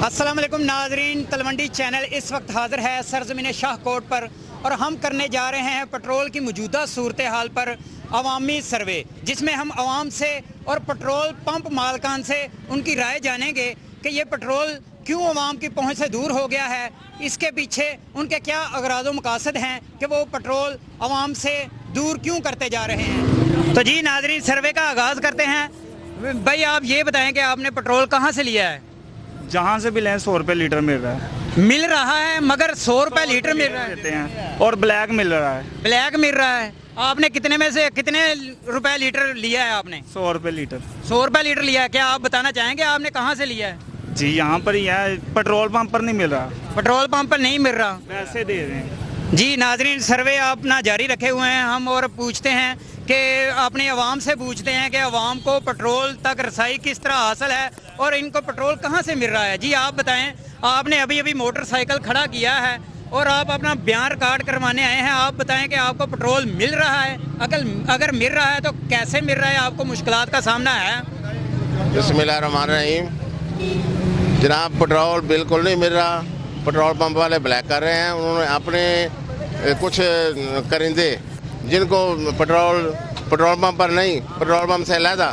अस्सलाम वालेकुम नाजरीन, तलवंडी चैनल इस वक्त हाज़िर है सरज़मीन शाहकोट पर और हम करने जा रहे हैं पेट्रोल की मौजूदा सूरत हाल पर अवामी सर्वे, जिसमें हम आवाम से और पेट्रोल पंप मालकान से उनकी राय जानेंगे कि ये पेट्रोल क्यों अवाम की पहुंच से दूर हो गया है, इसके पीछे उनके क्या अगराज़ व मकासद हैं कि वो पेट्रोल अवाम से दूर क्यों करते जा रहे हैं। तो जी नाजरीन, सर्वे का आगाज़ करते हैं। भाई आप ये बताएं कि आपने पेट्रोल कहाँ से लिया है? जहाँ से भी लें 100 रुपये लीटर मिल रहा है। मिल रहा है, मगर 100 रुपये लीटर मिल रहा देते हैं और ब्लैक मिल रहा है। ब्लैक मिल रहा है। आपने कितने में से कितने रुपए लीटर लिया है? आपने 100 रुपये लीटर। 100 रुपये लीटर लिया है। क्या आप बताना चाहेंगे आपने कहाँ से लिया है? जी यहाँ पर ही है, पेट्रोल पंप पर नहीं मिल रहा। पेट्रोल पंप पर नहीं मिल रहा, पैसे दे रहे हैं। जी नाजरीन, सर्वे अपना जारी रखे हुए हैं हम और पूछते हैं कि अपने अवाम से पूछते हैं कि अवाम को पेट्रोल तक रसाई किस तरह हासिल है और इनको पेट्रोल कहाँ से मिल रहा है। जी आप बताएं, आपने अभी अभी मोटरसाइकिल खड़ा किया है और आप अपना बयान रिकॉर्ड करवाने आए हैं। आप बताएं कि आपको पेट्रोल मिल रहा है, अगर मिल रहा है तो कैसे मिल रहा है, आपको मुश्किलात का सामना है? बिस्मिल्लाहिर्रहमानिर्रहीम। जनाब, पेट्रोल बिल्कुल नहीं मिल रहा। पेट्रोल पंप वाले ब्लैक कर रहे हैं। उन्होंने अपने कुछ करिंदे जिनको पेट्रोल पंप पर नहीं, पेट्रोल पंप से अलहदा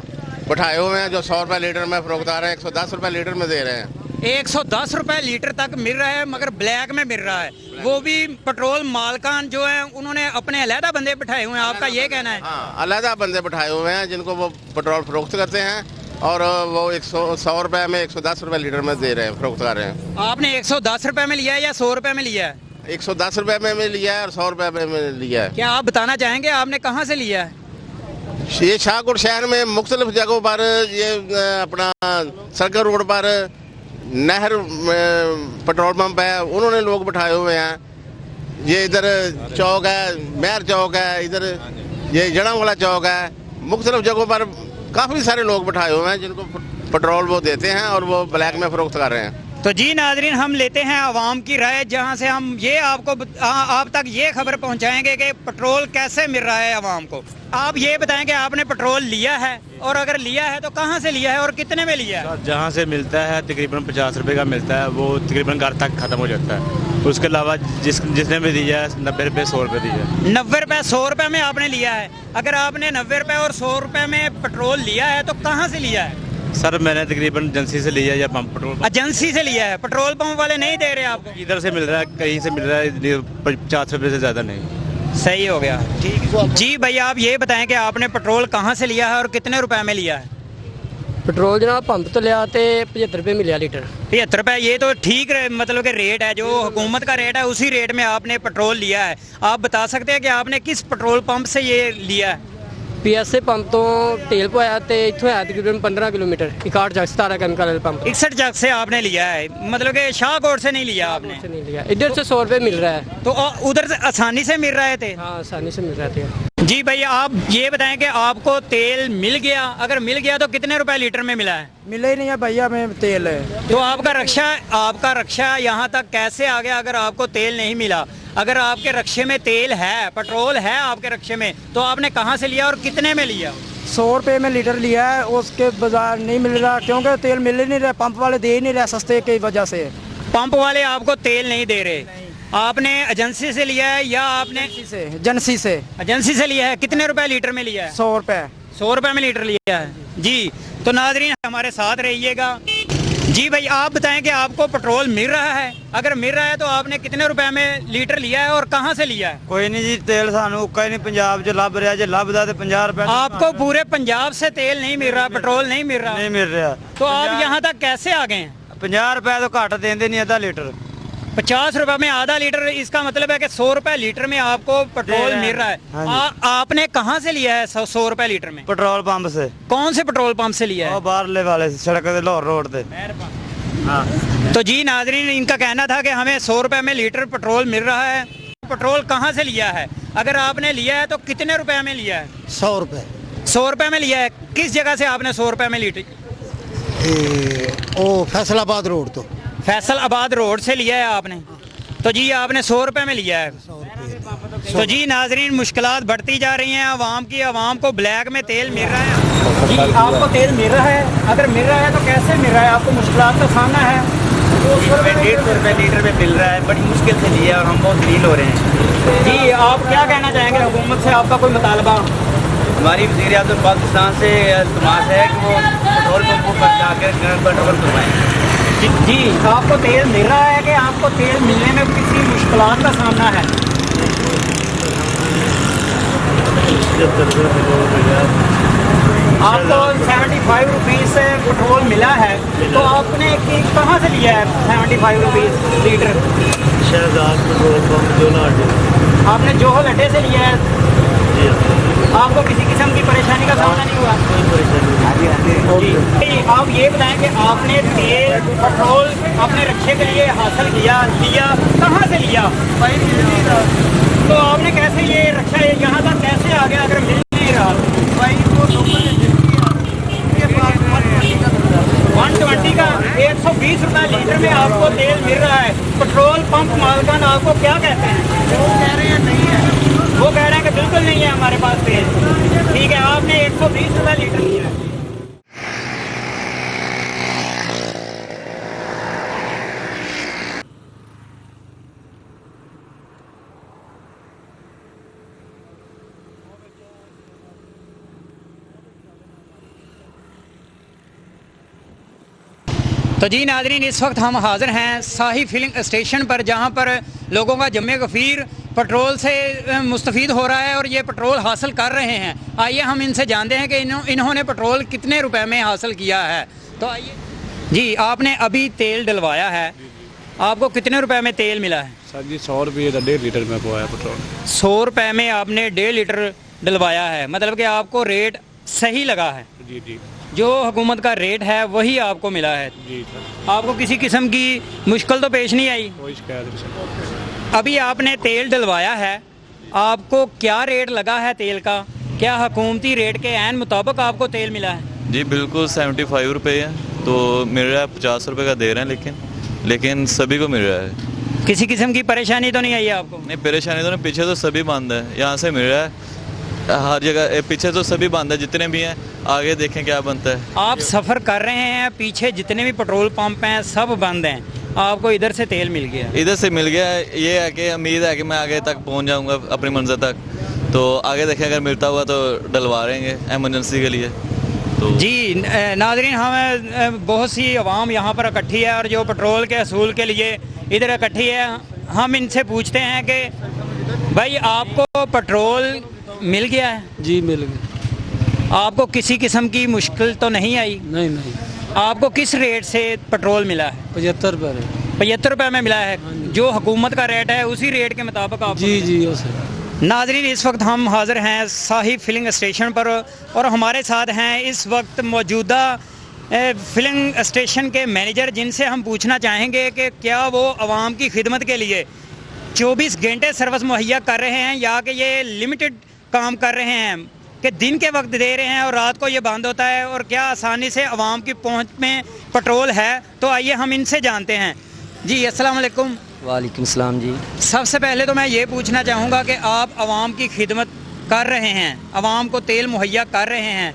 बैठाए हुए हैं, जो 100 रुपये लीटर में फरोख्त आ रहे हैं, 110 रुपये लीटर में दे रहे हैं। 110 रुपये लीटर तक मिल रहा है, मगर ब्लैक में मिल रहा है। वो भी पेट्रोल मालकान जो है उन्होंने अपने अलहदा बंदे बैठाए हुए हैं, आपका ये कहना है? हाँ, अलहदा बंदे बैठाए हुए हैं जिनको वो पेट्रोल फरोख्त करते हैं और वो 100 रुपये में 110 रुपये लीटर में दे रहे हैं, फरोख्त कर रहे हैं। आपने 110 रुपये में लिया है या 100 रुपये में लिया है? 110 रुपये में लिया है और 100 रुपये में लिया है। क्या आप बताना चाहेंगे आपने कहाँ से लिया है? ये शाहकोट शहर में मुख्तलिफ जगहों पर, ये अपना सर्कल रोड पर नहर पेट्रोल पंप है, उन्होंने लोग बैठाए हुए हैं। ये इधर चौक है, मेहर चौक है, इधर ये जड़ावाला चौक है। मुख्तलिफ जगहों पर काफ़ी सारे लोग बैठाए हुए हैं जिनको पेट्रोल वो देते हैं और वो ब्लैक में फरोख्त कर रहे हैं। तो जी नाजरीन, हम लेते हैं आवाम की राय, जहां से हम ये आप तक ये खबर पहुंचाएंगे कि पेट्रोल कैसे मिल रहा है आवाम को। आप ये बताएं कि आपने पेट्रोल लिया है और अगर लिया है तो कहां से लिया है और कितने में लिया है? जहां से मिलता है तकरीबन 50 रुपए का मिलता है, वो तकरीबन घर तक खत्म हो जाता है। उसके अलावा जिसने भी दिया है 90 रुपये 100 रुपये दिया है। 90 रुपये 100 रुपये में आपने लिया है। अगर आपने 90 रुपये और 100 रुपये में पेट्रोल लिया है तो कहाँ से लिया है? सर मैंने तकरीबन एजेंसी से लिया है या पंप पेट्रोल एजेंसी से लिया है। पेट्रोल पंप वाले नहीं दे रहे आपको? इधर से मिल रहा है, कहीं से मिल रहा है, 50 रुपये से ज़्यादा नहीं। सही हो गया, ठीक है जी। भैया आप ये बताएं कि आपने पेट्रोल कहाँ से लिया है और कितने रुपए में लिया है? पेट्रोल जनाब पंप तो लिया तो 75 रुपये मिला लीटर। 75 रुपये, ये तो ठीक मतलब कि रेट है, जो हुकूमत का रेट है उसी रेट में आपने पेट्रोल लिया है। आप बता सकते हैं कि आपने किस पेट्रोल पंप से ये लिया है? PSA पंप तो तेल पाया तो इतों है तकरीबन 15 किलोमीटर 61 जग 17 केमिकल पंप 61 जग से आपने लिया है, मतलब कि शाहकोट से नहीं लिया आपने? नहीं लिया, इधर से 100 रुपये मिल रहा है। तो उधर से आसानी से मिल रहे थे? हाँ, आसानी से मिल रहे थे। जी भैया आप ये बताएं कि आपको तेल मिल गया, अगर मिल गया तो कितने रुपए लीटर में मिला है? मिला ही नहीं है भैया, में तेल है। तो आपका रक्षा यहाँ तक कैसे आ गया अगर आपको तेल नहीं मिला? अगर आपके रक्षे में तेल है, पेट्रोल है आपके रक्षे में, तो आपने कहाँ से लिया और कितने में लिया? 100 रुपये में लीटर लिया है, उसके बाजार नहीं मिल रहा क्योंकि तेल मिल ही नहीं रहा, पंप वाले दे ही नहीं रहे सस्ते की वजह से। पंप वाले आपको तेल नहीं दे रहे? आपने एजेंसी से लिया है या आपने एजेंसी से लिया है? कितने रुपए लीटर में लिया है? 100 रुपये। 100 रुपये में लीटर लिया है जी। तो नाजरीन हमारे साथ रहिएगा। जी भाई आप बताएं कि आपको पेट्रोल मिल रहा है, अगर मिल रहा है तो आपने कितने रुपए में लीटर लिया है और कहाँ से लिया है? कोई नहीं जी, तेल सानू कहीं नहीं पंजाब जो लभ रहा, जो लभदा तो 50 रुपये। आपको पूरे पंजाब से तेल नहीं मिल रहा, पेट्रोल नहीं मिल रहा? नहीं मिल रहा। तो आप यहाँ तक कैसे आ गए हैं? 50 रुपये तो घट देंगे नहीं, आधा लीटर 50 रुपए में आधा लीटर, इसका मतलब है कि 100 रुपए लीटर में आपको पेट्रोल मिल रहा है। हाँ आपने कहाँ से लिया है 100 रुपए लीटर में? पेट्रोल पंप से। कौन से पेट्रोल पंप से लिया है? बाहरले वाले सड़क से, लाहौर रोड से। हाँ। तो जी नाजरीन, इनका कहना था कि हमें 100 रुपए में लीटर पेट्रोल मिल रहा है। पेट्रोल कहाँ से लिया है? अगर आपने लिया है तो कितने रुपए में लिया है? 100 रुपये। 100 रुपए में लिया है। किस जगह से आपने 100 रुपए में लीटर? ओ फैसलाबाद रोड। तो फैसलाबाद रोड से लिया है आपने? तो जी आपने 100 रुपए में लिया है। तो जी नाजरीन, मुश्किलात बढ़ती जा रही हैं आवाम की। आवाम को ब्लैक में तेल मिल रहा है जी, आपको तेल मिल रहा है, अगर मिल रहा है तो कैसे मिल रहा है? आपको मुश्किलात का सामना है? 150 रुपये लीटर में मिल रहा है, बड़ी मुश्किल से लिया और हम बहुत ढील हो रहे हैं। जी आप क्या कहना चाहेंगे, हुकूमत से आपका कोई मुतालबा? हमारी वज़ीर आज़म पाकिस्तान से इल्तमास है कि वो पेट्रोल पंपों पर जाकर पेट्रोल करवाएँ। जी आपको तेल मिल रहा है कि आपको तेल मिलने में किसी मुश्किलात का सामना है? आपको 75 रुपीज़ से पेट्रोल मिला है, तो आपने कहाँ से लिया है 75 रुपीज़ लीटर? शहजाद पेट्रोल पंप जो लाटे। आपने जोहल अड्डे से लिया है। आपको किसी किस्म की परेशानी का सामना नहीं हुआ? जी आप ये बताएं कि आपने तेल पेट्रोल अपने रक्षे के लिए हासिल किया, लिया कहाँ से लिया? तो आपने कैसे ये रक्षा यहाँ तक कैसे आ गया अगर मिल नहीं रहा? 120 का 120 रुपये लीटर में आपको तेल मिल रहा है। पेट्रोल पंप मालकान आपको क्या कहते हैं? वो कह रहे हैं नहीं है, वो कह रहे हैं कि बिल्कुल नहीं है हमारे पास तेल। ठीक है, आपने 120 रुपये लीटर लिया है। तो जी नाजरीन, इस वक्त हम हाज़िर हैं शाही फिलिंग स्टेशन पर, जहां पर लोगों का जम्मे गफ़ीर पेट्रोल से मुस्तफ़ीद हो रहा है और ये पेट्रोल हासिल कर रहे हैं। आइए हम इनसे जानते हैं कि इन्होंने पेट्रोल कितने रुपए में हासिल किया है। तो आइए जी, आपने अभी तेल डलवाया है, आपको कितने रुपए में तेल मिला है? सर जी 100 रुपये का 1.5 लीटर में पोया पेट्रोल। 100 रुपये में आपने 1.5 लीटर डलवाया है, मतलब कि आपको रेट सही लगा है। जी जी जो हुकूमत का रेट है वही आपको मिला है। जी सर, आपको किसी किस्म की मुश्किल तो पेश नहीं आई? कोई शिकायत नहीं सर। अभी आपने तेल डलवाया है, आपको क्या रेट लगा है तेल का? क्या हुकूमती रेट के ऐन मुताबिक आपको तेल मिला है? जी बिल्कुल 75 रुपये है, तो मिल रहा है 50 रुपये का दे रहे हैं, लेकिन सभी को मिल रहा है। किसी किस्म की परेशानी तो नहीं आई आपको? नहीं परेशानी तो नहीं, पीछे तो सभी बंद है, यहाँ से मिल रहा है हर जगह, पीछे तो सभी बंद है जितने भी हैं, आगे देखें क्या बनता है। आप सफ़र कर रहे हैं, पीछे जितने भी पेट्रोल पंप हैं सब बंद हैं, आपको इधर से तेल मिल गया? इधर से मिल गया है, ये है कि उम्मीद है कि मैं आगे तक पहुँच जाऊँगा अपनी मंजिल तक, तो आगे देखें अगर मिलता हुआ तो डलवा रहेंगे एमरजेंसी के लिए। तो जी नाज़रीन, हम बहुत सी आवाम यहाँ पर इकट्ठी है और जो पेट्रोल के असूल के लिए इधर इकट्ठी है। हम इनसे पूछते हैं कि भाई आपको पेट्रोल मिल गया है? जी मिल गया। आपको किसी किस्म की मुश्किल तो नहीं आई? नहीं नहीं। आपको किस रेट से पेट्रोल मिला है? 75 रुपये। 75 रुपये में मिला है, जो हुकूमत का रेट है उसी रेट के मुताबिक आपको? जी जी सर। नाजरीन, इस वक्त हम हाज़िर हैं शाही फिलिंग स्टेशन पर और हमारे साथ हैं इस वक्त मौजूदा फिलिंग स्टेशन के मैनेजर, जिनसे हम पूछना चाहेंगे कि क्या वो आवाम की खिदमत के लिए 24 घंटे सर्विस मुहैया कर रहे हैं या कि ये लिमिटेड काम कर रहे हैं कि दिन के वक्त दे रहे हैं और रात को ये बंद होता है, और क्या आसानी से आवाम की पहुंच में पेट्रोल है? तो आइए हम इनसे जानते हैं। जी अस्सलाम वालेकुम। वालेकुम सलाम जी। सबसे पहले तो मैं ये पूछना चाहूँगा कि आप आवाम की खिदमत कर रहे हैं, आवाम को तेल मुहैया कर रहे हैं,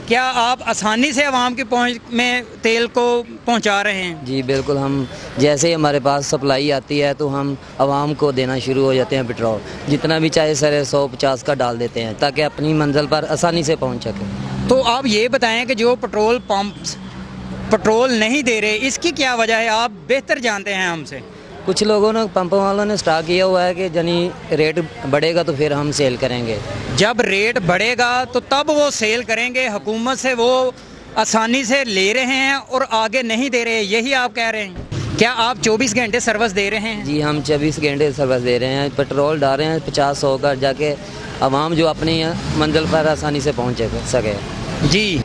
क्या आप आसानी से आवाम की पहुंच में तेल को पहुंचा रहे हैं? जी बिल्कुल, हम जैसे ही हमारे पास सप्लाई आती है तो हम आवाम को देना शुरू हो जाते हैं पेट्रोल, जितना भी चाहे सर 150 का डाल देते हैं ताकि अपनी मंजिल पर आसानी से पहुंच सकें। तो आप ये बताएं कि जो पेट्रोल पंप पेट्रोल नहीं दे रहे, इसकी क्या वजह है? आप बेहतर जानते हैं हमसे। कुछ लोगों ने, पंप वालों ने स्टार्ट किया हुआ है कि यानी रेट बढ़ेगा तो फिर हम सेल करेंगे। जब रेट बढ़ेगा तो तब वो सेल करेंगे, हुकूमत से वो आसानी से ले रहे हैं और आगे नहीं दे रहे, यही आप कह रहे हैं? क्या आप 24 घंटे सर्विस दे रहे हैं? जी हम 24 घंटे सर्विस दे रहे हैं, पेट्रोल डाल रहे हैं 50-100 का, जाके आवाम जो अपनी मंजिल पर आसानी से पहुँच सके। जी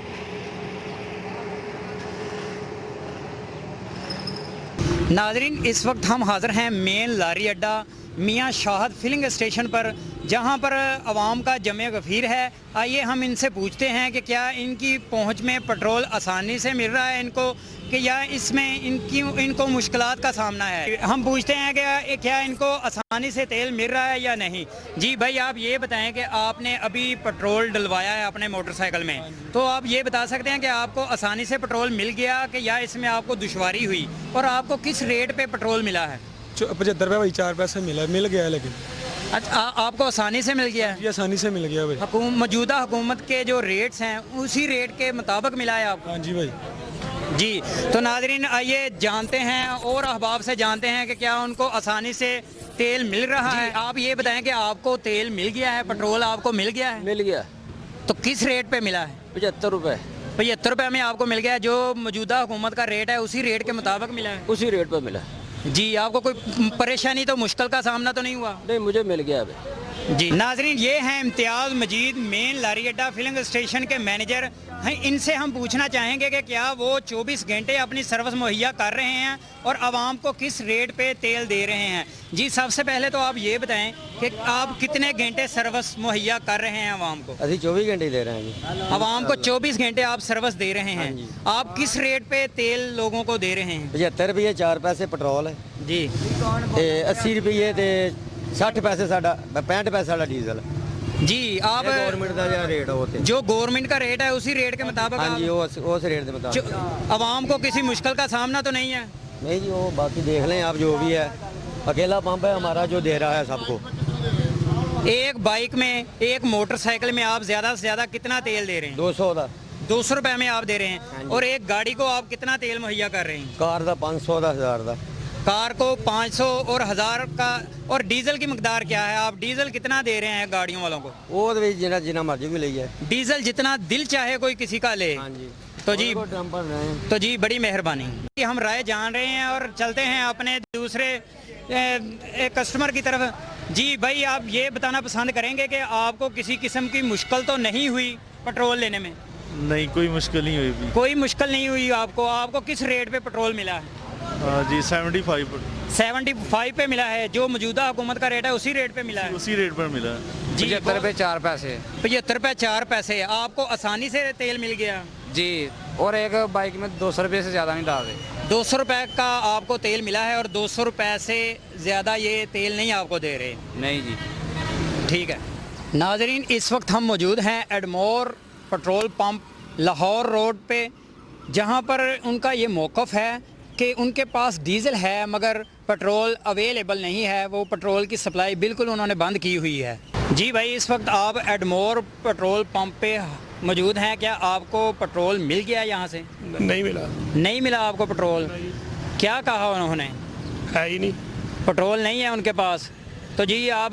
नाजरीन, इस वक्त हम हाज़िर हैं मेन लारी अड्डा मियाँ शाहद फिलिंग स्टेशन पर जहां पर आवाम का जमे गफीर है। आइए हम इनसे पूछते हैं कि क्या इनकी पहुंच में पेट्रोल आसानी से मिल रहा है इनको, कि या इसमें इनको मुश्किलात का सामना है। हम पूछते हैं कि क्या इनको आसानी से तेल मिल रहा है या नहीं। जी भाई, आप ये बताएं कि आपने अभी पेट्रोल डलवाया है अपने मोटरसाइकिल में, तो आप ये बता सकते हैं कि आपको आसानी से पेट्रोल मिल गया कि या इसमें आपको दुश्वारी हुई, और आपको किस रेट पे पेट्रोल मिला है? 75 रुपये भाई, 4 पैसे मिल गया है। लेकिन अच्छा, आपको आसानी से मिल गया है? ये आसानी से मिल गया भाई। मौजूदा हुकूमत के जो रेट्स हैं उसी रेट के मुताबिक मिला है आपको? हाँ जी भाई। जी, तो नाज़रीन आइए जानते हैं और अहबाब से जानते हैं कि क्या उनको आसानी से तेल मिल रहा है। आप ये बताएं कि आपको तेल मिल गया है, पेट्रोल आपको मिल गया है? मिल गया। तो किस रेट पे मिला है? 75 रुपये। 75 रुपये में आपको मिल गया है। जो मौजूदा हुकूमत का रेट है उसी रेट के मुताबिक मिला है? उसी रेट पर मिला। जी, आपको कोई परेशानी तो मुश्किल का सामना तो नहीं हुआ? नहीं, मुझे मिल गया अभी। जी नाजरीन, ये हैं इम्तियाज़ मजीद, मेन लारी अड्डा फिलिंग स्टेशन के मैनेजर हैं। इनसे हम पूछना चाहेंगे कि क्या वो 24 घंटे अपनी सर्विस मुहैया कर रहे हैं और आवाम को किस रेट पे तेल दे रहे हैं। जी, सबसे पहले तो आप ये बताएं कि आप कितने घंटे सर्विस मुहैया कर रहे हैं आवाम को? अभी 24 घंटे दे रहे हैं जी। आवाम को 24 घंटे आप सर्विस दे रहे हैं। आप किस रेट पे तेल लोगों को दे रहे हैं? 75 रुपये 4 पैसे पेट्रोल है जी, 80 रुपये 60 पैसे साडा 65 पैसे साडा डीजल। जी आप गवर्नमेंट का जो रेट होते जो गवर्नमेंट का रेट है उसी रेट के मुताबिक? हाँ जी, उस रेट के मुताबिक। आवाम को किसी मुश्किल का सामना तो नहीं है? नहीं जी, वो बाकी देख लें आप, जो भी है अकेला पंप है हमारा जो दे रहा है सबको। एक बाइक में, एक मोटरसाइकिल में आप ज़्यादा से ज़्यादा कितना तेल दे रहे हैं? 200 का। 200 रुपये में आप दे रहे हैं। और एक गाड़ी को आप कितना तेल मुहैया कर रहे हैं? कार का 500 का, 1000 का। कार को 500 और 1000 का। और डीजल की मकदार क्या है? आप डीजल कितना दे रहे हैं गाड़ियों वालों को? वो तो जितना मर्जी मिली है, डीजल जितना दिल चाहे कोई किसी का ले। हाँ जी। तो जी, तो जी बड़ी मेहरबानी। हम राय जान रहे हैं और चलते हैं अपने दूसरे कस्टमर की तरफ। जी भाई, आप ये बताना पसंद करेंगे कि आपको किसी किस्म की मुश्किल तो नहीं हुई पेट्रोल लेने में? नहीं, कोई मुश्किल नहीं हुई भी। कोई मुश्किल नहीं हुई आपको? आपको किस रेट पे पेट्रोल मिला है? जी 75 पर। 75 पे मिला है। जो मौजूदा हुकूमत का रेट है उसी रेट पे मिला है? उसी रेट पर मिला। जी, 75 रुपये 4 पैसे। 75 रुपये 4 पैसे। आपको आसानी से तेल मिल गया? जी, और एक बाइक में 200 रुपये से ज़्यादा नहीं डाल रहे। 200 रुपये का आपको तेल मिला है और 200 रुपये से ज़्यादा ये तेल नहीं आपको दे रहे? नहीं जी। ठीक है नाजरीन, इस वक्त हम मौजूद हैं एडमोर पेट्रोल पंप लाहौर रोड पे, जहां पर उनका ये मौक़िफ़ है कि उनके पास डीज़ल है मगर पेट्रोल अवेलेबल नहीं है। वो पेट्रोल की सप्लाई बिल्कुल उन्होंने बंद की हुई है। जी भाई, इस वक्त आप एडमोर पेट्रोल पंप पे मौजूद हैं। क्या आपको पेट्रोल मिल गया यहाँ से? नहीं मिला। नहीं मिला आपको पेट्रोल? क्या कहा उन्होंने? है ही नहीं, पेट्रोल नहीं है उनके पास। तो जी, आप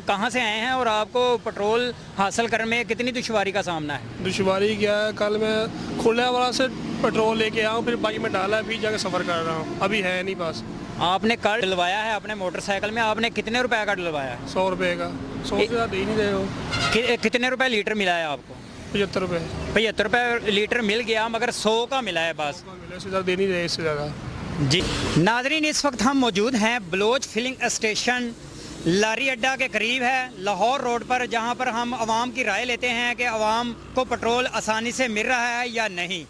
कहाँ से आए हैं और आपको पेट्रोल हासिल करने में कितनी दुश्वारी का सामना है? दुश्वारी क्या है, कल मैं खुला वाला से पेट्रोल लेके आया हूँ, फिर बाइक में डाला, फिर जाकर सफ़र कर रहा हूँ। अभी है नहीं पास। आपने कल डलवाया है अपने मोटरसाइकिल में? आपने कितने रुपए का डलवाया है? 100 रुपये का। 100 से ज़्यादा दे ही नहीं रहे हो। कितने रुपए लीटर मिला है आपको? 75 रुपये। 75 रुपये लीटर मिल गया मगर 100 का मिला है बस। इससे ज़्यादा दे नहीं रहे, इससे ज़्यादा। जी नाजरीन, इस वक्त हम मौजूद हैं बलोच फिलिंग स्टेशन लारी अड्डा के करीब है लाहौर रोड पर, जहां पर हम आवाम की राय लेते हैं कि आवाम को पेट्रोल आसानी से मिल रहा है या नहीं।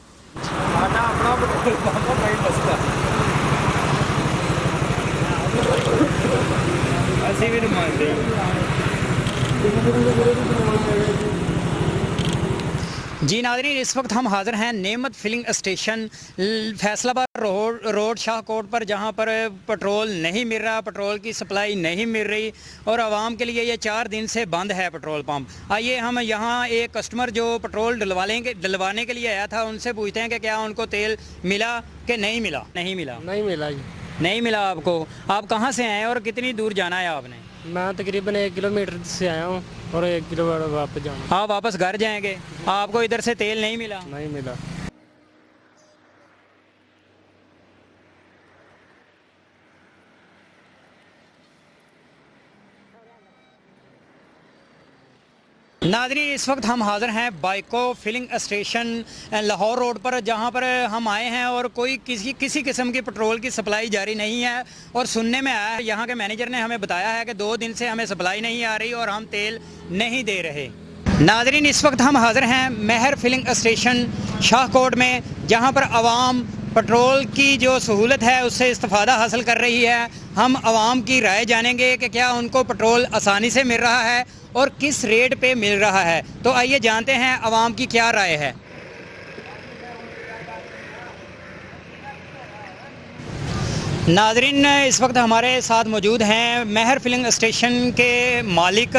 जी नाज़रीन, इस वक्त हम हाज़िर हैं Nemat filling station Faisalabad road Shahkot पर, जहां पर पेट्रोल नहीं मिल रहा, पेट्रोल की सप्लाई नहीं मिल रही और आवाम के लिए ये 4 दिन से बंद है पेट्रोल पंप। आइए हम यहां एक कस्टमर जो पेट्रोल डलवाने के लिए आया था उनसे पूछते हैं कि क्या उनको तेल मिला कि नहीं मिला? नहीं मिला। नहीं मिला जी। नहीं मिला आपको? आप कहाँ से आए और कितनी दूर जाना है आपने? मैं तकरीबन 1 किलोमीटर से आया हूँ और 1 किलोमीटर वापस जाना। आप वापस घर जाएंगे? आपको इधर से तेल नहीं मिला? नहीं मिला। नाज़रीन, इस वक्त हम हाज़िर हैं बाइको फिलिंग स्टेशन लाहौर रोड पर, जहां पर हम आए हैं और कोई किसी किस्म की पेट्रोल की सप्लाई जारी नहीं है। और सुनने में आया है, यहां के मैनेजर ने हमें बताया है कि 2 दिन से हमें सप्लाई नहीं आ रही और हम तेल नहीं दे रहे। नाज़रीन, इस वक्त हम हाज़िर हैं महर फिलिंग स्टेशन शाहकोट में, जहां पर आवाम पेट्रोल की जो सहूलत है उससे इस्तेफ़ादा हासिल कर रही है। हम आवाम की राय जानेंगे कि क्या उनको पेट्रोल आसानी से मिल रहा है और किस रेट पे मिल रहा है। तो आइए जानते हैं आवाम की क्या राय है। नाज़रीन, इस वक्त हमारे साथ मौजूद हैं महर फिलिंग स्टेशन के मालिक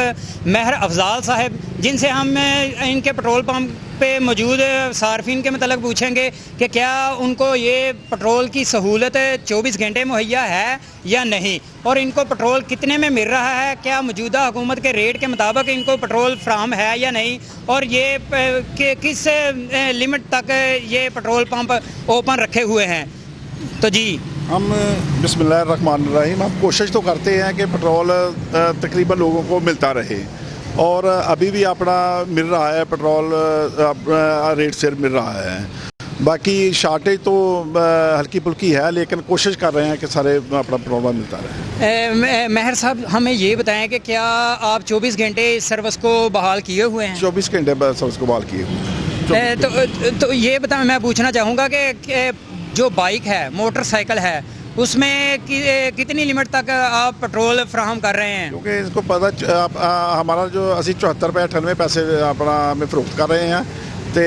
महर अफजाल साहब, जिनसे हम इनके पेट्रोल पंप पे मौजूद सार्फिन के मतलब पूछेंगे कि क्या उनको ये पेट्रोल की सहूलत 24 घंटे मुहैया है या नहीं, और इनको पेट्रोल कितने में मिल रहा है, क्या मौजूदा हुकूमत के रेट के मुताबिक इनको पेट्रोल फ्राहम है या नहीं, और ये किस लिमिट तक ये पेट्रोल पंप ओपन रखे हुए हैं। तो जी हम बिस्मिल्लाहिर्रहमानिर्रहीम हम कोशिश तो करते हैं कि पेट्रोल तकरीबन लोगों को मिलता रहे, और अभी भी अपना मिल रहा है पेट्रोल रेट से मिल रहा है। बाकी शार्टेज तो हल्की फुल्की है, लेकिन कोशिश कर रहे हैं कि सारे अपना पेट्रोल मिलता रहे। महर साहब, हमें ये बताएं कि क्या आप 24 घंटे इस सर्विस को बहाल किए हुए हैं? 24 घंटे सर्विस को बहाल किए हुए हैं। तो ये बताएं, मैं पूछना चाहूँगा कि जो बाइक है, मोटरसाइकिल है, उसमें कितनी लिमिट तक आप पेट्रोल फ्राहम कर रहे हैं? क्योंकि इसको पता हमारा जो असी 74 रुपये 98 पैसे अपना हमें फरोख्त कर रहे हैं, तो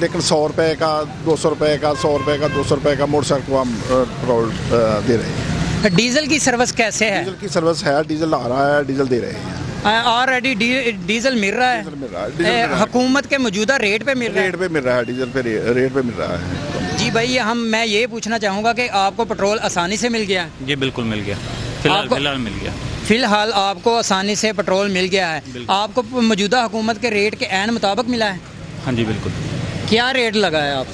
लेकिन 100 रुपये का 200 रुपये का 100 रुपये का 200 रुपये का मोटरसाइकिल को हम पेट्रोल दे रहे हैं। डीजल की सर्विस कैसे है? डीजल की सर्विस है, डीजल आ रहा है, डीजल दे रहे हैं। ऑलरेडी डीजल मिल रहा है, हुकूमत के मौजूदा रेट पे मिल रहा है? रेट पे मिल रहा है, डीजल पे रेट पे मिल रहा है। जी भाई, मैं ये पूछना चाहूँगा कि आपको पेट्रोल आसानी से मिल गया? जी बिल्कुल मिल गया, फिलहाल मिल गया। फिलहाल आपको आसानी से पेट्रोल मिल गया है। आपको मौजूदा हुकूमत के रेट के ऐन मुताबिक मिला है? हाँ जी बिल्कुल। क्या रेट लगा है आप?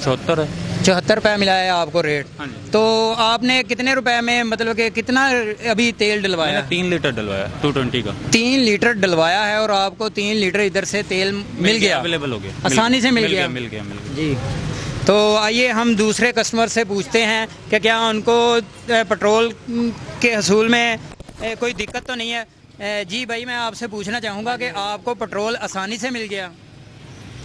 74 रुपये मिला है आपको रेट। हाँ जी। तो आपने कितने रुपए में, मतलब कि कितना अभी तेल डलवाया? 3 लीटर डलवाया 220 का। 3 लीटर डलवाया है और आपको 3 लीटर इधर से तेल मिल गया, अवेलेबल हो गया, आसानी से मिल गया। जी, तो आइए हम दूसरे कस्टमर से पूछते हैं कि क्या उनको पेट्रोल के हसूल में कोई दिक्कत तो नहीं है। जी भाई, मैं आपसे पूछना चाहूँगा कि आपको पेट्रोल आसानी से मिल गया?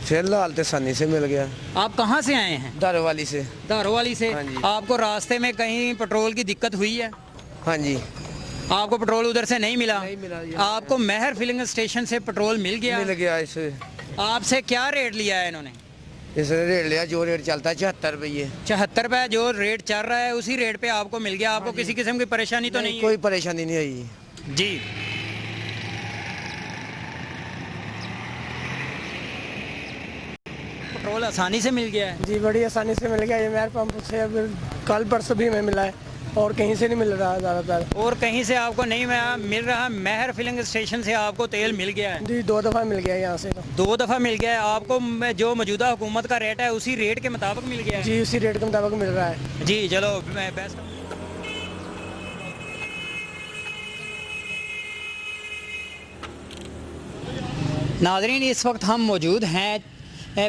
फिलहाल तो आसानी से मिल गया। आप कहाँ से आए हैं? दारोवाली से। दारोवाली से? हाँ जी। आपको रास्ते में कहीं पेट्रोल की दिक्कत हुई है? हाँ जी। आपको पेट्रोल उधर से नहीं मिला? नहीं मिला। आपको महर फिलिंग स्टेशन से पेट्रोल मिल गया? मिल गया। इसे आपसे क्या रेट लिया है इन्होंने? इसने रेट लिया जो रेट चलता है 74 रुपये। 74 रुपये जो रेट चल रहा है उसी रेट पे आपको मिल गया। आपको किसी किस्म की परेशानी तो नहीं? कोई परेशानी नहीं आई जी। पेट्रोल आसानी से मिल गया है? जी, बड़ी आसानी से मिल गया। ये मेरे पंप से कल परसों भी हमें मिला है और कहीं से नहीं मिल रहा ज़्यादातर। और कहीं से आपको नहीं मिल रहा? महर फिलिंग स्टेशन से आपको तेल मिल गया है? जी, 2 दफ़ा मिल गया यहाँ से। 2 दफ़ा मिल गया है आपको? जो मौजूदा हुकूमत का रेट है उसी रेट के मुताबिक मिल गया है? जी, उसी रेट के मुताबिक मिल रहा है। जी, चलो मैं बेस्ट। नाज़रीन, इस वक्त हम मौजूद हैं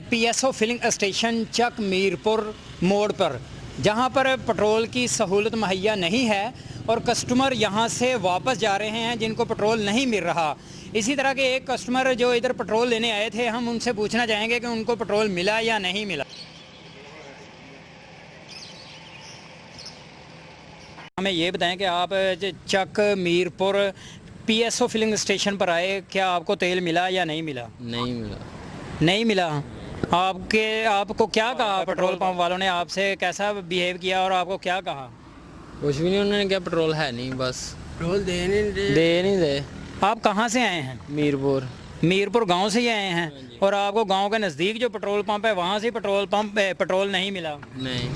PSO फिलिंग स्टेशन चक मीरपुर मोड़ पर, जहां पर पेट्रोल की सहूलत मुहैया नहीं है और कस्टमर यहां से वापस जा रहे हैं जिनको पेट्रोल नहीं मिल रहा। इसी तरह के एक कस्टमर जो इधर पेट्रोल लेने आए थे, हम उनसे पूछना चाहेंगे कि उनको पेट्रोल मिला या नहीं मिला। हमें ये बताएं कि आप चक मीरपुर PSO फिलिंग स्टेशन पर आए, क्या आपको तेल मिला या नहीं मिला? नहीं मिला। नहीं मिला। आपको क्या कहा पेट्रोल पंप वालों ने? आपसे कैसा बिहेव किया और आपको क्या कहा? कुछ भी नहीं, उन्होंने क्या पेट्रोल है नहीं, बस पेट्रोल दे नहीं दे। आप कहाँ से आए हैं? मीरपुर गांव से ही आए हैं? और आपको गांव के नज़दीक जो पेट्रोल पंप है वहाँ से पेट्रोल नहीं मिला? नहीं।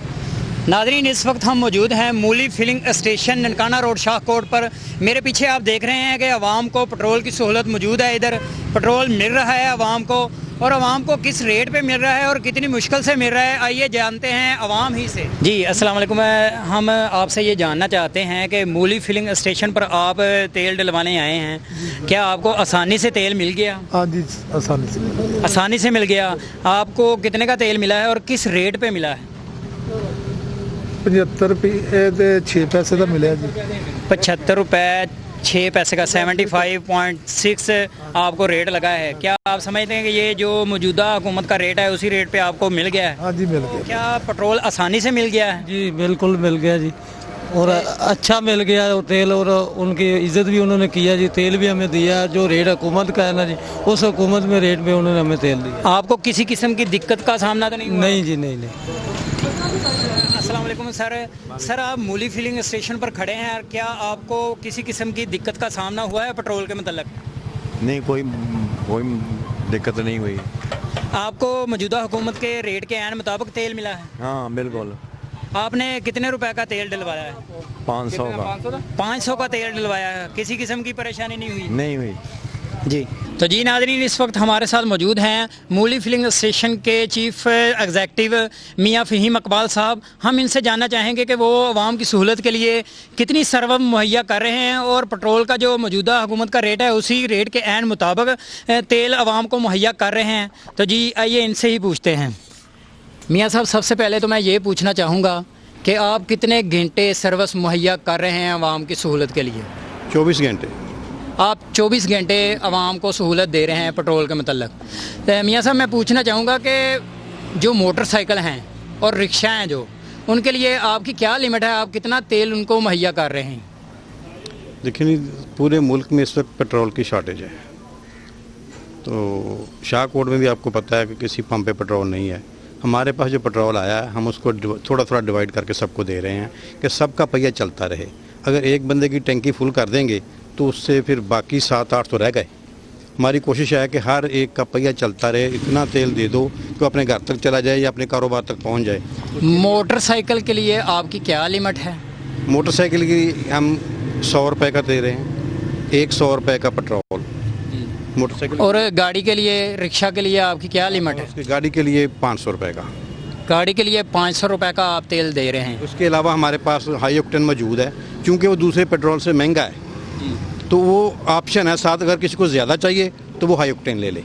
नाज़रीन, इस वक्त हम मौजूद हैं Mooli filling station Nankana road Shahkot पर। मेरे पीछे आप देख रहे हैं कि आवाम को पेट्रोल की सहूलत मौजूद है, इधर पेट्रोल मिल रहा है आवाम को और आवाम को किस रेट पे मिल रहा है और कितनी मुश्किल से मिल रहा है, आइए जानते हैं आवाम ही से। जी अस्सलाम वालेकुम, हम आपसे ये जानना चाहते हैं कि मूली फिलिंग स्टेशन पर आप तेल डलवाने आए हैं, क्या आपको आसानी से तेल मिल गया? हाँ जी, आसानी से मिल गया। आपको कितने का तेल मिला है और किस रेट पे मिला है? 75 रुपये 6 पैसे का मिला जी। 75 रुपये 6 पैसे का 75.6 आपको रेट लगा है। क्या आप समझते हैं कि ये जो मौजूदा हुकूमत का रेट है उसी रेट पे आपको मिल गया है? हाँ जी, मिल गया। क्या पेट्रोल आसानी से मिल गया है? जी बिल्कुल मिल गया जी, और अच्छा मिल गया और तेल, और उनकी इज्जत भी उन्होंने किया जी, तेल भी हमें दिया। जो रेट हुकूमत का है ना जी, उस हुकूमत में रेट पे उन्होंने हमें तेल दिया। आपको किसी किस्म की दिक्कत का सामना तो नहीं हुआ? नहीं जी, नहीं। अस्सलाम वालेकुम सर, आप मूली फिलिंग स्टेशन पर खड़े हैं, क्या आपको किसी किस्म की दिक्कत का सामना हुआ है पेट्रोल के मतलब? नहीं, कोई दिक्कत नहीं हुई। आपको मौजूदा हुकूमत के रेट के ऐन मुताबिक तेल मिला है? हाँ बिल्कुल। आपने कितने रुपए का तेल डलवाया है? 500 का। 500 का तेल डलवाया है, किसी किस्म की परेशानी नहीं हुई? नहीं हुई जी। तो जी नाज़रीन, इस वक्त हमारे साथ मौजूद हैं मूली फिलिंग स्टेशन के चीफ एग्जेक्टिव मियाँ फ़हीम इकबाल साहब। हम इनसे जानना चाहेंगे कि वो आवाम की सहूलत के लिए कितनी सरवम मुहैया कर रहे हैं और पेट्रोल का जो मौजूदा हुकूमत का रेट है उसी रेट के ऐन मुताबिक तेल आवाम को मुहैया कर रहे हैं। तो जी आइए इनसे ही पूछते हैं। मियाँ साहब, सबसे पहले तो मैं ये पूछना चाहूँगा कि आप कितने घंटे सर्विस मुहैया कर रहे हैं आवाम की सहूलत के लिए? 24 घंटे। आप 24 घंटे आवाम को सहूलत दे रहे हैं पेट्रोल के मतलब। तो मियाँ साहब, मैं पूछना चाहूँगा कि जो मोटरसाइकिल हैं और रिक्शा हैं जो, उनके लिए आपकी क्या लिमिट है? आप कितना तेल उनको मुहैया कर रहे हैं? देखिए, पूरे मुल्क में इस वक्त पेट्रोल की शॉर्टेज है, तो शाहकोट में भी आपको पता है कि किसी पंप पे पेट्रोल नहीं है। हमारे पास जो पेट्रोल आया है हम उसको थोड़ा थोड़ा डिवाइड करके सबको दे रहे हैं कि सबका पहिया चलता रहे। अगर एक बंदे की टंकी फुल कर देंगे तो उससे फिर बाकी 7-8 तो रह गए। हमारी कोशिश है कि हर एक का पहिया चलता रहे, इतना तेल दे दो कि अपने घर तक चला जाए या अपने कारोबार तक पहुंच जाए। मोटरसाइकिल के लिए आपकी क्या लिमिट है? मोटरसाइकिल की हम 100 रुपये का दे रहे हैं, 100 रुपये का पेट्रोल मोटरसाइकिल। और गाड़ी के लिए, रिक्शा के लिए आपकी क्या लिमिट है? गाड़ी के लिए 500 रुपये का। गाड़ी के लिए 500 रुपये का आप तेल दे रहे हैं। उसके अलावा हमारे पास हाई ऑक्टेन मौजूद है, क्योंकि वो दूसरे पेट्रोल से महंगा है, तो वो ऑप्शन है साथ। अगर किसी को ज़्यादा चाहिए तो वो हाई ऑक्टेन ले ले।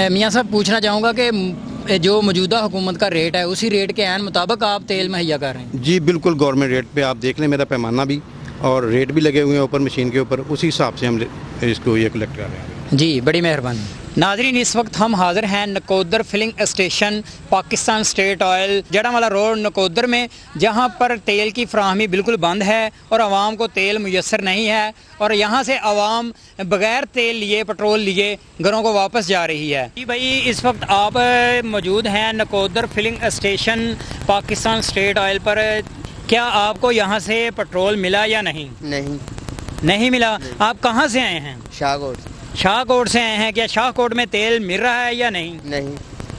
मियाँ साहब, पूछना चाहूँगा कि जो मौजूदा हुकूमत का रेट है उसी रेट के ऐन मुताबिक आप तेल मुहैया कर रहे हैं? जी बिल्कुल, गवर्नमेंट रेट पे आप देख लें, मेरा पैमाना भी और रेट भी लगे हुए हैं ऊपर मशीन के ऊपर, उसी हिसाब से हम इसको ये कलेक्ट कर रहे हैं। जी बड़ी मेहरबानी। नाजरीन, इस वक्त हम हाजिर हैं Nakodar filling station, Pakistan state oil, Jaranwala road Nakodar में, जहां पर तेल की फराहमी बिल्कुल बंद है और आवाम को तेल मुयसर नहीं है, और यहां से आवाम बगैर तेल लिए, पेट्रोल लिए घरों को वापस जा रही है। जी भाई, इस वक्त आप मौजूद हैं Nakodar filling station Pakistan state oil पर। क्या आपको यहाँ से पेट्रोल मिला या नहीं? नहीं मिला। आप कहाँ से आए हैं? शाहकोट से आए हैं। क्या शाहकोट में तेल मिल रहा है या नहीं?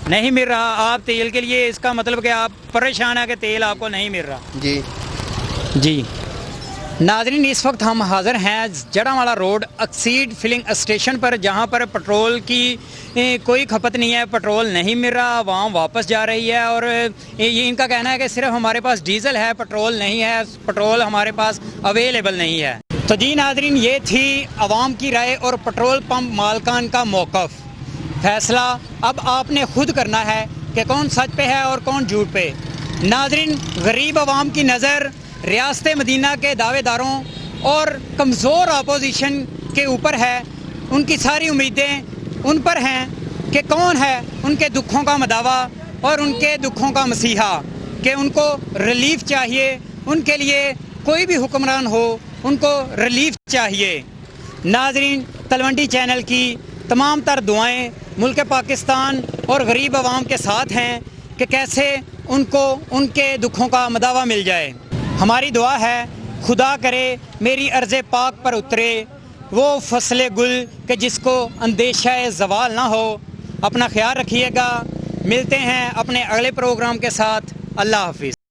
नहीं मिल रहा। आप तेल के लिए, इसका मतलब कि आप परेशान है कि तेल आपको नहीं मिल रहा? जी नाजरीन, इस वक्त हम हाजिर हैं Jaranwala road exceed filling station पर, जहां पर पेट्रोल की कोई खपत नहीं है, पेट्रोल नहीं मिल रहा, आवाम वापस जा रही है। और ये इनका कहना है कि सिर्फ हमारे पास डीजल है, पेट्रोल नहीं है, पेट्रोल हमारे पास अवेलेबल नहीं है। तो जी नाजरीन, ये थी आवाम की राय और पेट्रोल पंप मालकान का मौक़िफ़। फैसला अब आपने खुद करना है कि कौन सच पे है और कौन झूठ पे। नाजरीन, गरीब आवाम की नज़र रियासत मदीना के दावेदारों और कमज़ोर अपोजिशन के ऊपर है। उनकी सारी उम्मीदें उन पर हैं कि कौन है उनके दुखों का मदावा और उनके दुखों का मसीहा, कि उनको रिलीफ चाहिए। उनके लिए कोई भी हुक्मरान हो, उनको रिलीफ चाहिए। नाजरीन, तलवंडी चैनल की तमाम तर दुआएं मुल्क पाकिस्तान और गरीब आवाम के साथ हैं कि कैसे उनको उनके दुखों का मदावा मिल जाए। हमारी दुआ है खुदा करे मेरी अर्ज़ पाक पर उतरे वो फसले गुल कि जिसको अंदेशा ज़वाल ना हो। अपना ख्याल रखिएगा। मिलते हैं अपने अगले प्रोग्राम के साथ। अल्लाह हाफिज़।